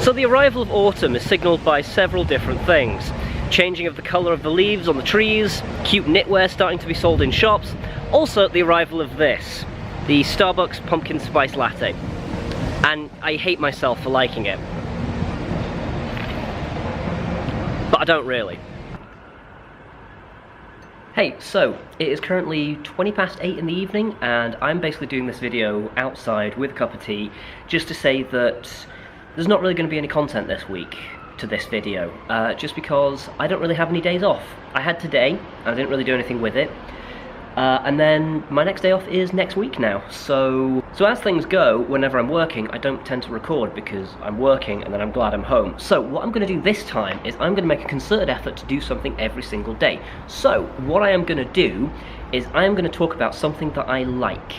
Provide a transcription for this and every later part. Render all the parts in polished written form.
So the arrival of autumn is signalled by several different things. Changing of the colour of the leaves on the trees, cute knitwear starting to be sold in shops, also the arrival of this, the Starbucks pumpkin spice latte. And I hate myself for liking it. But I don't really. Hey, so, it is currently 8:20 in the evening, and I'm basically doing this video outside with a cup of tea, just to say that there's not really going to be any content this week to this video, just because I don't really have any days off. I had today, and I didn't really do anything with it, and then my next day off is next week now, so as things go, whenever I'm working, I don't tend to record because I'm working and then I'm glad I'm home. So what I'm going to do this time is I'm going to make a concerted effort to do something every single day. So what I am going to do is I'm going to talk about something that I like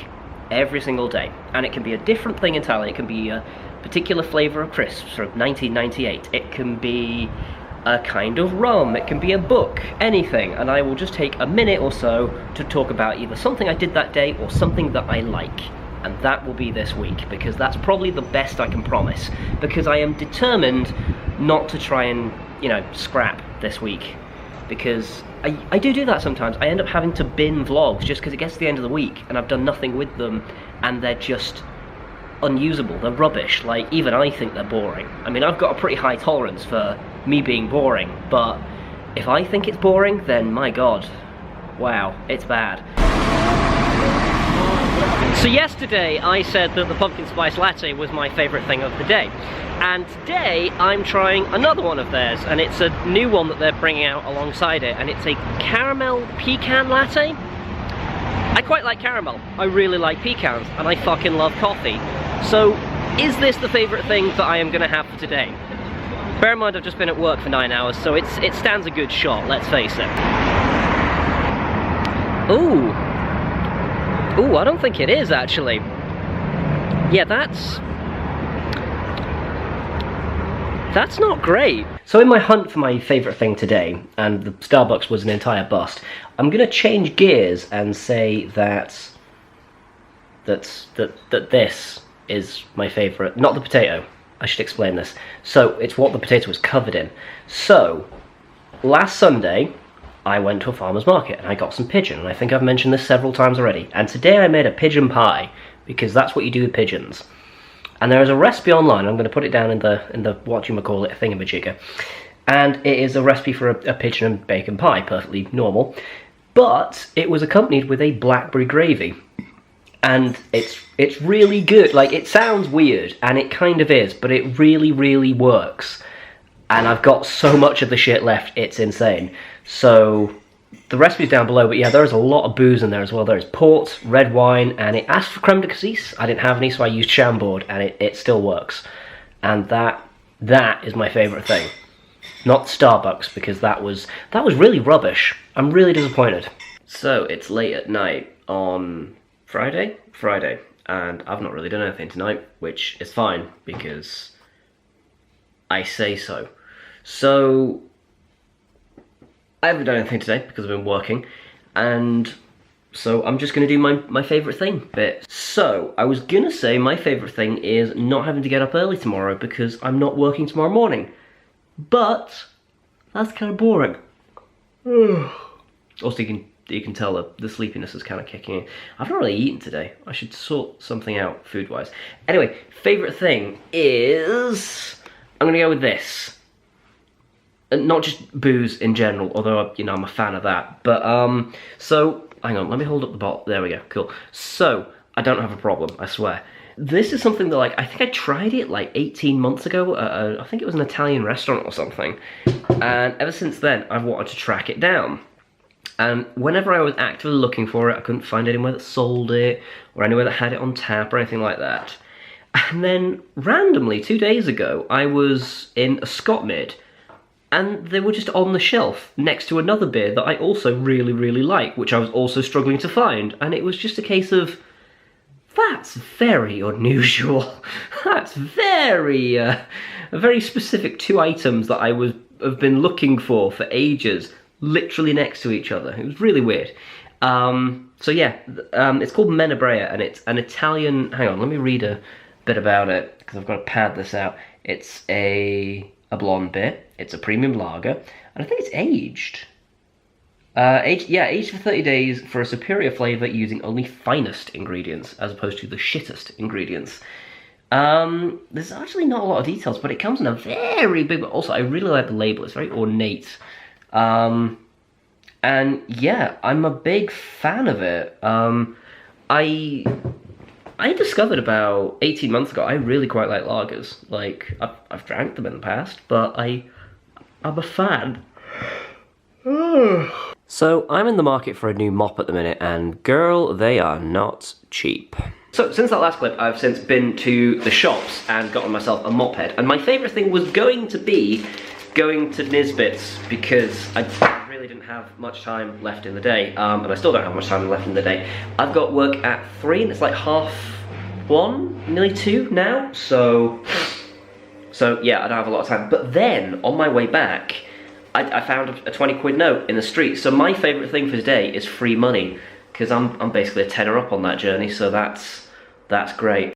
every single day, and it can be a different thing entirely. It can be a particular flavour of crisps from 1998, it can be a kind of rum, it can be a book, anything, and I will just take a minute or so to talk about either something I did that day or something that I like. And that will be this week, because that's probably the best I can promise, because I am determined not to try and, you know, scrap this week, because I do that sometimes. I end up having to bin vlogs just because it gets to the end of the week and I've done nothing with them and they're just unusable, they're rubbish. Like, even I think they're boring. I mean, I've got a pretty high tolerance for me being boring, but if I think it's boring, then my god, wow, it's bad. So yesterday I said that the pumpkin spice latte was my favourite thing of the day, and today I'm trying another one of theirs, and it's a new one that they're bringing out alongside it, and it's a caramel pecan latte. I quite like caramel, I really like pecans, and I fucking love coffee. So, is this the favourite thing that I am going to have for today? Bear in mind I've just been at work for 9 hours, so it stands a good shot, let's face it. Ooh, I don't think it is, actually. Yeah, that's not great. So in my hunt for my favourite thing today, and the Starbucks was an entire bust, I'm going to change gears and say that this is my favourite. Not the potato, I should explain this. So, it's what the potato was covered in. So, last Sunday, I went to a farmer's market and I got some pigeon, and I think I've mentioned this several times already. And today I made a pigeon pie, because that's what you do with pigeons. And there is a recipe online, I'm going to put it down in the whatchamacallit thingamajigger. And it is a recipe for a pigeon and bacon pie, perfectly normal. But it was accompanied with a blackberry gravy. And it's really good. Like, it sounds weird, and it kind of is, but it really, really works. And I've got so much of the shit left, it's insane. So, the recipe's down below, but yeah, there's a lot of booze in there as well. There's port, red wine, and it asked for creme de cassis. I didn't have any, so I used Chambord, and it still works. And that is my favourite thing. Not Starbucks, because that was really rubbish. I'm really disappointed. So, it's late at night on Friday, and I've not really done anything tonight, which is fine, because I say so. So, I haven't done anything today, because I've been working, and so I'm just going to do my favourite thing bit. So, I was going to say my favourite thing is not having to get up early tomorrow, because I'm not working tomorrow morning. But, that's kind of boring. Also, you can tell the sleepiness is kind of kicking in. I've not really eaten today. I should sort something out food-wise. Anyway, favourite thing is, I'm going to go with this. Not just booze in general, although, you know, I'm a fan of that. But, so, hang on, let me hold up the bottle. There we go, cool. So, I don't have a problem, I swear. This is something that, like, I think I tried it, like, 18 months ago. I think it was an Italian restaurant or something. And ever since then, I've wanted to track it down. And whenever I was actively looking for it, I couldn't find anywhere that sold it, or anywhere that had it on tap, or anything like that. And then, randomly, 2 days ago, I was in a Scott Mid, and they were just on the shelf, next to another beer that I also really, really like, which I was also struggling to find. And it was just a case of, that's very unusual. That's very, very specific 2 items that I have been looking for ages, literally next to each other. It was really weird. So yeah, it's called Menabrea, and it's an Italian, hang on, let me read a bit about it, because I've got to pad this out. It's a blonde beer. It's a premium lager, and I think it's aged. Aged for 30 days for a superior flavour using only finest ingredients as opposed to the shittest ingredients. There's actually not a lot of details, but it comes in a very big... Also, I really like the label. It's very ornate. And yeah, I'm a big fan of it. I discovered about 18 months ago, I really quite like lagers. Like, I've drank them in the past, but I'm a fan. So, I'm in the market for a new mop at the minute, and girl, they are not cheap. So, since that last clip, I've since been to the shops and gotten myself a mop head, and my favourite thing was going to be going to Nisbets, because I really didn't have much time left in the day, and I still don't have much time left in the day. I've got work at 3, and it's like 1:30, nearly 2 now, so yeah, I don't have a lot of time. But then, on my way back, I found a 20 quid note in the street. So my favourite thing for today is free money, because I'm basically a tenner up on that journey, so that's great.